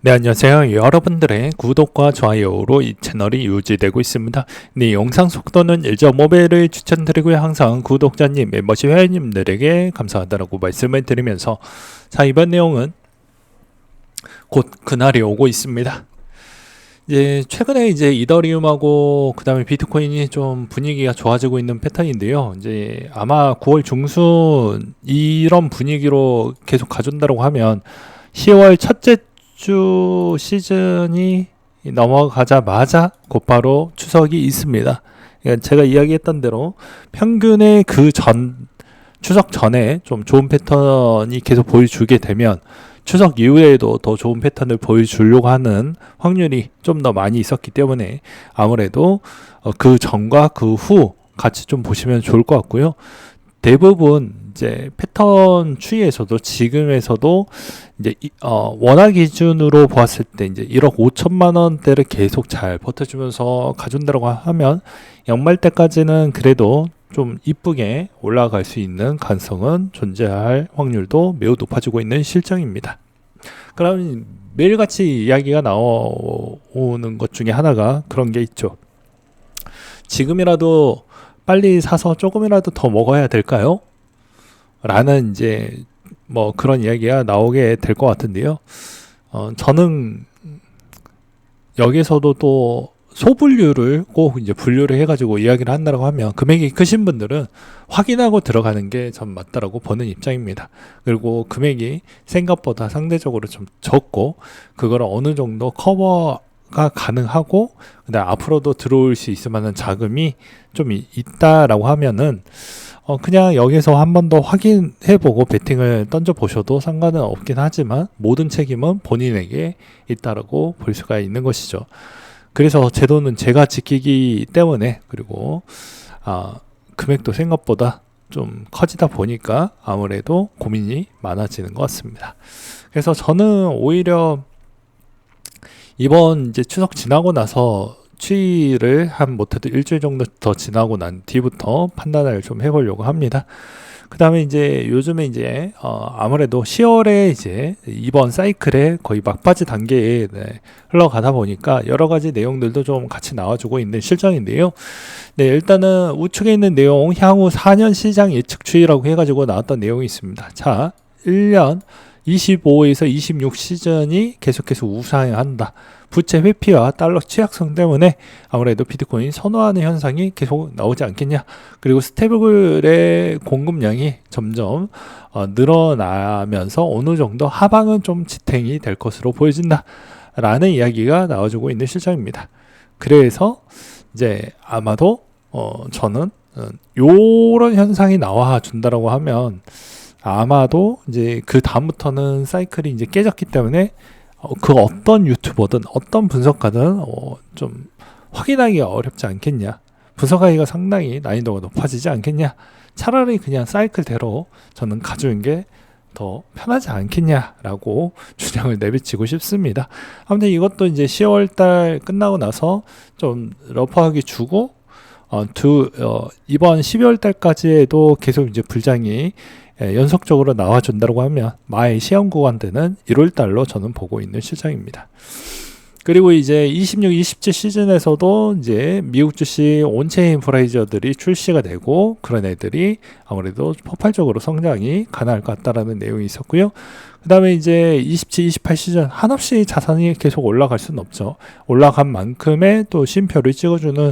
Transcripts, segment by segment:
네, 안녕하세요. 여러분들의 구독과 좋아요로 이 채널이 유지되고 있습니다. 네, 영상 속도는 1.5배를 추천드리고요. 항상 구독자님, 멤버십 회원님들에게 감사하다라고 말씀을 드리면서, 자, 이번 내용은 곧 그날이 오고 있습니다. 이제 최근에 이제 이더리움하고 그다음에 비트코인이 좀 분위기가 좋아지고 있는 패턴인데요. 이제 아마 9월 중순 이런 분위기로 계속 가준다고 하면 10월 첫째 주 시즌이 넘어가자마자 곧바로 추석이 있습니다. 그러니까 제가 이야기했던 대로 평균의 추석 전에 좀 좋은 패턴이 계속 보여주게 되면 추석 이후에도 더 좋은 패턴을 보여주려고 하는 확률이 좀 더 많이 있었기 때문에 아무래도 그 전과 그 후 같이 좀 보시면 좋을 것 같고요. 대부분 이제 패턴 추이에서도 지금에서도 이제 원화 기준으로 보았을 때 이제 1억 5천만 원대를 계속 잘 버텨주면서 가준다고 하면 연말 때까지는 그래도 좀 이쁘게 올라갈 수 있는 가능성은 존재할 확률도 매우 높아지고 있는 실정입니다. 그럼 매일같이 이야기가 나오는 것 중에 하나가 그런 게 있죠. 지금이라도 빨리 사서 조금이라도 더 먹어야 될까요? 라는 이제 뭐 그런 이야기가 나오게 될 것 같은데요. 저는 여기서도 또 소분류를 꼭 이제 분류를 해가지고 이야기를 한다고 하면 금액이 크신 분들은 확인하고 들어가는 게 전 맞다라고 보는 입장입니다. 그리고 금액이 생각보다 상대적으로 좀 적고 그거를 어느 정도 커버가 가능하고 그다음 앞으로도 들어올 수 있을 만한 자금이 좀 있다라고 하면은 그냥 여기서 한 번 더 확인해보고 베팅을 던져보셔도 상관은 없긴 하지만 모든 책임은 본인에게 있다라고 볼 수가 있는 것이죠. 그래서 제 돈은 제가 지키기 때문에 그리고 금액도 생각보다 좀 커지다 보니까 아무래도 고민이 많아지는 것 같습니다. 그래서 저는 오히려 이번 이제 추석 지나고 나서 추이를 한 못해도 일주일 정도 더 지나고 난 뒤부터 판단을 좀 해보려고 합니다. 그 다음에 이제 요즘에 이제 아무래도 10월에 이제 이번 사이클에 거의 막바지 단계에 흘러가다 보니까 여러 가지 내용들도 좀 같이 나와주고 있는 실정인데요. 네, 일단은 우측에 있는 내용 향후 4년 시장 예측 추이라고 해가지고 나왔던 내용이 있습니다. 자, 1년 25에서 26 시즌이 계속해서 우상향한다. 부채 회피와 달러 취약성 때문에 아무래도 비트코인 선호하는 현상이 계속 나오지 않겠냐. 그리고 스테이블의 공급량이 점점 늘어나면서 어느 정도 하방은 좀 지탱이 될 것으로 보여진다. 라는 이야기가 나와주고 있는 실정입니다. 그래서 이제 아마도 저는 요런 현상이 나와 준다라고 하면 아마도 이제 그 다음부터는 사이클이 이제 깨졌기 때문에 그 어떤 유튜버든 어떤 분석가든 좀 확인하기가 어렵지 않겠냐. 분석하기가 상당히 난이도가 높아지지 않겠냐. 차라리 그냥 사이클대로 저는 가져온 게 더 편하지 않겠냐라고 주장을 내비치고 싶습니다. 아무튼 이것도 이제 10월달 끝나고 나서 좀 러프하게 주고 이번 12월달까지에도 계속 이제 불장이 연속적으로 나와준다고 하면 마의 시험 구간 때는 1월달로 저는 보고 있는 실정입니다. 그리고 이제 26, 27 시즌에서도 이제 미국 주식 온체인 프라이저들이 출시가 되고 그런 애들이 아무래도 폭발적으로 성장이 가능할 것 같다라는 내용이 있었고요. 그 다음에 이제 27, 28 시즌 한없이 자산이 계속 올라갈 수는 없죠. 올라간 만큼의 또 쉼표를 찍어주는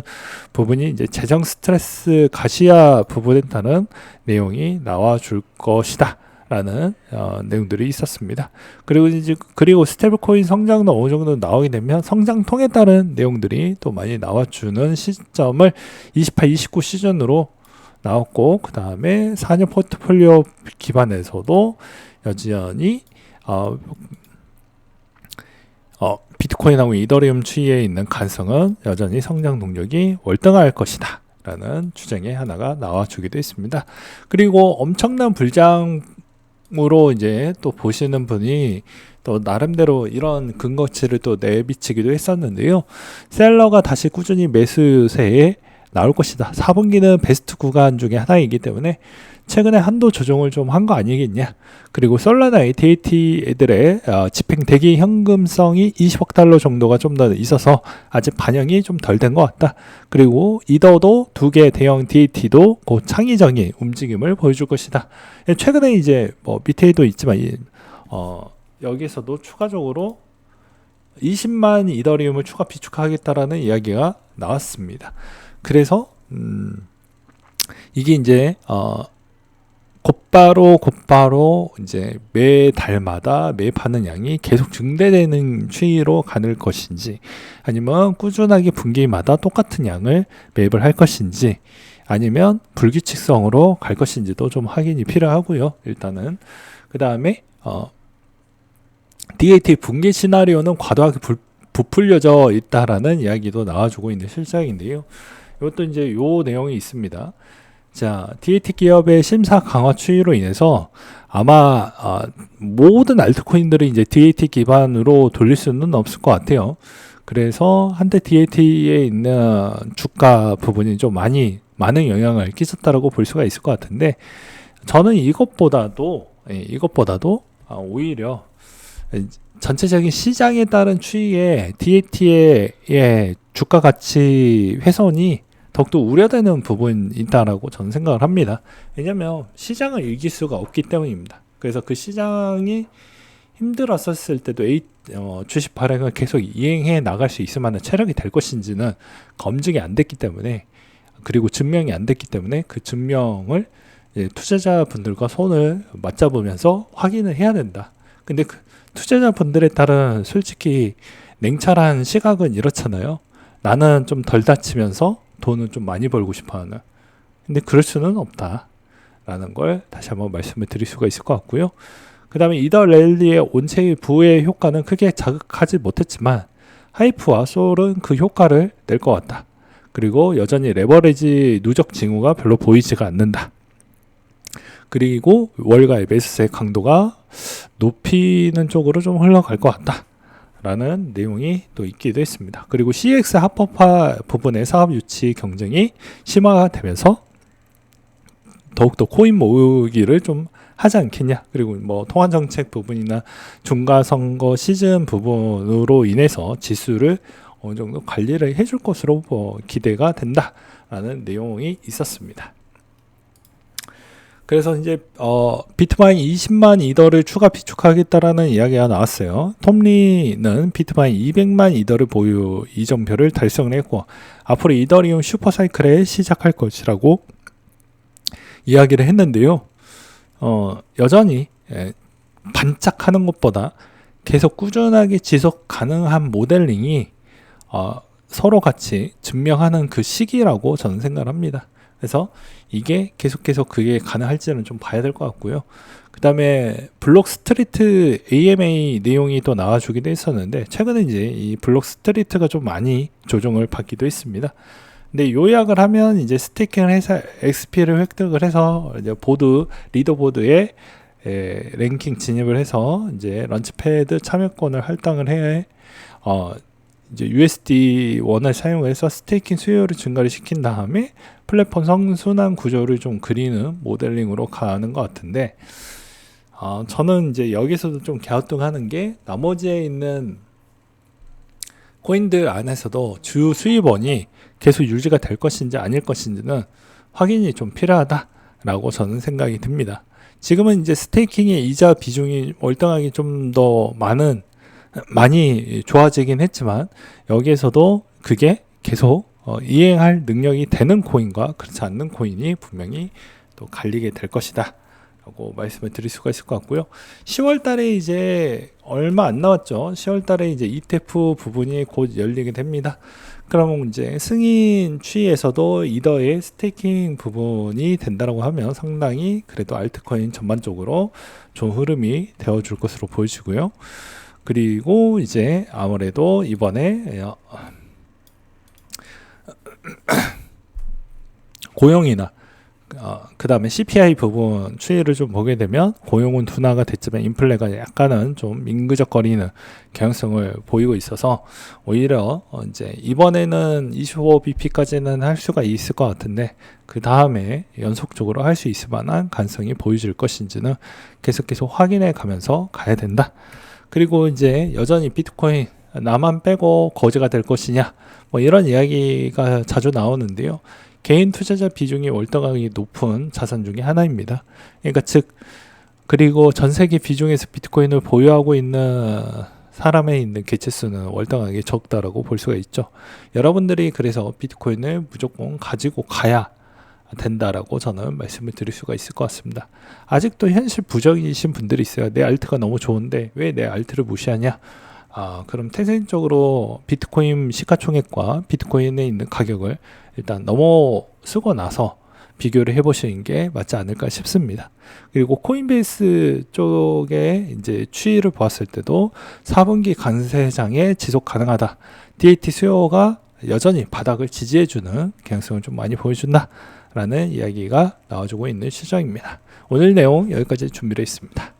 부분이 이제 재정 스트레스 가시화 부분에 따른 내용이 나와줄 것이다. 라는 내용들이 있었습니다. 그리고 스테이블 코인 성장도 어느 정도 나오게 되면 성장통에 따른 내용들이 또 많이 나와주는 시점을 28, 29 시즌으로 나왔고 그 다음에 4년 포트폴리오 기반에서도 여전히 비트코인하고 이더리움 추이에 있는 가능성은 여전히 성장 동력이 월등할 것이다. 라는 주장의 하나가 나와주기도 했습니다. 그리고 엄청난 불장으로 이제 또 보시는 분이 또 나름대로 이런 근거치를 또 내비치기도 했었는데요. 셀러가 다시 꾸준히 매수세에 나올 것이다. 4분기는 베스트 구간 중에 하나이기 때문에 최근에 한도 조정을 좀 한 거 아니겠냐. 그리고 솔라나 AT&T 애들의 집행 대기 현금성이 20억 달러 정도가 좀 더 있어서 아직 반영이 좀 덜 된 것 같다. 그리고 이더도 2개 대형 DAT도 곧 창의적인 움직임을 보여줄 것이다. 최근에 이제 뭐 밑에도 있지만 여기서도 추가적으로 20만 이더리움을 추가 비축하겠다라는 이야기가 나왔습니다. 그래서 이게 이제 곧바로 이제 매 달마다 매입하는 양이 계속 증대되는 추이로 가는 것인지, 아니면 꾸준하게 분기마다 똑같은 양을 매입을 할 것인지, 아니면 불규칙성으로 갈 것인지도 좀 확인이 필요하고요. 일단은 그 다음에 DAT 분기 시나리오는 과도하게 부풀려져 있다라는 이야기도 나와주고 있는 실상인데요. 이것도 이제 요 내용이 있습니다. 자, DAT 기업의 심사 강화 추이로 인해서 아마 모든 알트코인들을 이제 DAT 기반으로 돌릴 수는 없을 것 같아요. 그래서 한때 DAT에 있는 주가 부분이 좀 많은 영향을 끼쳤다라고 볼 수가 있을 것 같은데, 저는 이것보다도 오히려 전체적인 시장에 따른 추이에 DAT의 주가 가치 훼손이 더욱더 우려되는 부분이 있다라고 저는 생각을 합니다. 왜냐하면 시장을 이길 수가 없기 때문입니다. 그래서 그 시장이 힘들었었을 때도 주식 발행을 계속 이행해 나갈 수 있을 만한 체력이 될 것인지는 검증이 안 됐기 때문에, 그리고 증명이 안 됐기 때문에 그 증명을 투자자분들과 손을 맞잡으면서 확인을 해야 된다. 근데 그 투자자분들에 따른 솔직히 냉철한 시각은 이렇잖아요. 나는 좀 덜 다치면서 돈은 좀 많이 벌고 싶어하는. 근데 그럴 수는 없다라는 걸 다시 한번 말씀을 드릴 수가 있을 것 같고요. 그 다음에 이더 랠리의 온체의 부의 효과는 크게 자극하지 못했지만 하이프와 솔은 그 효과를 낼 것 같다. 그리고 여전히 레버리지 누적 징후가 별로 보이지가 않는다. 그리고 월가의 매수세 강도가 높이는 쪽으로 좀 흘러갈 것 같다 라는 내용이 또 있기도 했습니다. 그리고 CX 합법화 부분의 사업 유치 경쟁이 심화가 되면서 더욱더 코인 모으기를 좀 하지 않겠냐. 그리고 뭐 통화 정책 부분이나 중간선거 시즌 부분으로 인해서 지수를 어느 정도 관리를 해줄 것으로 기대가 된다라는 내용이 있었습니다. 그래서 이제 비트마인 20만 이더를 추가 비축하겠다라는 이야기가 나왔어요. 톰리는 비트마인 200만 이더를 보유 이정표를 달성을 했고, 앞으로 이더리움 슈퍼사이클에 시작할 것이라고 이야기를 했는데요. 여전히 반짝하는 것보다 계속 꾸준하게 지속 가능한 모델링이 서로 같이 증명하는 그 시기라고 저는 생각을 합니다. 그래서 이게 계속 그게 가능할지는 좀 봐야 될 것 같고요. 그 다음에 블록 스트리트 AMA 내용이 또 나와주기도 했었는데, 최근에 이제 이 블록 스트리트가 좀 많이 조정을 받기도 했습니다. 근데 요약을 하면 이제 스테이킹을 해서 XP를 획득을 해서 이제 리더보드에 랭킹 진입을 해서 이제 런치패드 참여권을 할당을 해 이제 USD1을 사용해서 스테이킹 수요를 증가를 시킨 다음에 플랫폼 성순환 구조를 좀 그리는 모델링으로 가는 것 같은데, 저는 이제 여기서도 좀 갸우뚱하는 게, 나머지에 있는 코인들 안에서도 주 수입원이 계속 유지가 될 것인지 아닐 것인지는 확인이 좀 필요하다라고 저는 생각이 듭니다. 지금은 이제 스테이킹의 이자 비중이 월등하게 좀 더 많이 좋아지긴 했지만, 여기에서도 그게 계속 이행할 능력이 되는 코인과 그렇지 않는 코인이 분명히 또 갈리게 될 것이다 라고 말씀을 드릴 수가 있을 것 같고요. 10월 달에 이제 얼마 안 남았죠. 10월 달에 이제 ETF 부분이 곧 열리게 됩니다. 그러면 이제 승인 추이에서도 이더의 스테이킹 부분이 된다라고 하면 상당히 그래도 알트코인 전반적으로 좋은 흐름이 되어줄 것으로 보여지고요. 그리고 이제 아무래도 이번에 고용이나 그 다음에 CPI 부분 추이를 좀 보게 되면 고용은 둔화가 됐지만 인플레가 약간은 좀 민그적거리는 경향성을 보이고 있어서 오히려 이제 이번에는 25bp까지는 할 수가 있을 것 같은데 그 다음에 연속적으로 할 수 있을 만한 가능성이 보여질 것인지는 계속 확인해 가면서 가야 된다. 그리고 이제 여전히 비트코인 나만 빼고 거지가 될 것이냐 뭐 이런 이야기가 자주 나오는데요. 개인 투자자 비중이 월등하게 높은 자산 중에 하나입니다. 그러니까 그리고 전 세계 비중에서 비트코인을 보유하고 있는 사람에 있는 개체 수는 월등하게 적다라고 볼 수가 있죠. 여러분들이 그래서 비트코인을 무조건 가지고 가야 된다라고 저는 말씀을 드릴 수가 있을 것 같습니다. 아직도 현실 부정이신 분들이 있어요. 내 알트가 너무 좋은데 왜 내 알트를 무시하냐? 그럼 태생적으로 비트코인 시가총액과 비트코인에 있는 가격을 일단 넘어 쓰고 나서 비교를 해보시는 게 맞지 않을까 싶습니다. 그리고 코인베이스 쪽에 이제 추이를 보았을 때도 4분기 강세장에 지속 가능하다. DAT 수요가 여전히 바닥을 지지해주는 경향성을 좀 많이 보여준다라는 이야기가 나와주고 있는 시장입니다. 오늘 내용 여기까지 준비를 했습니다.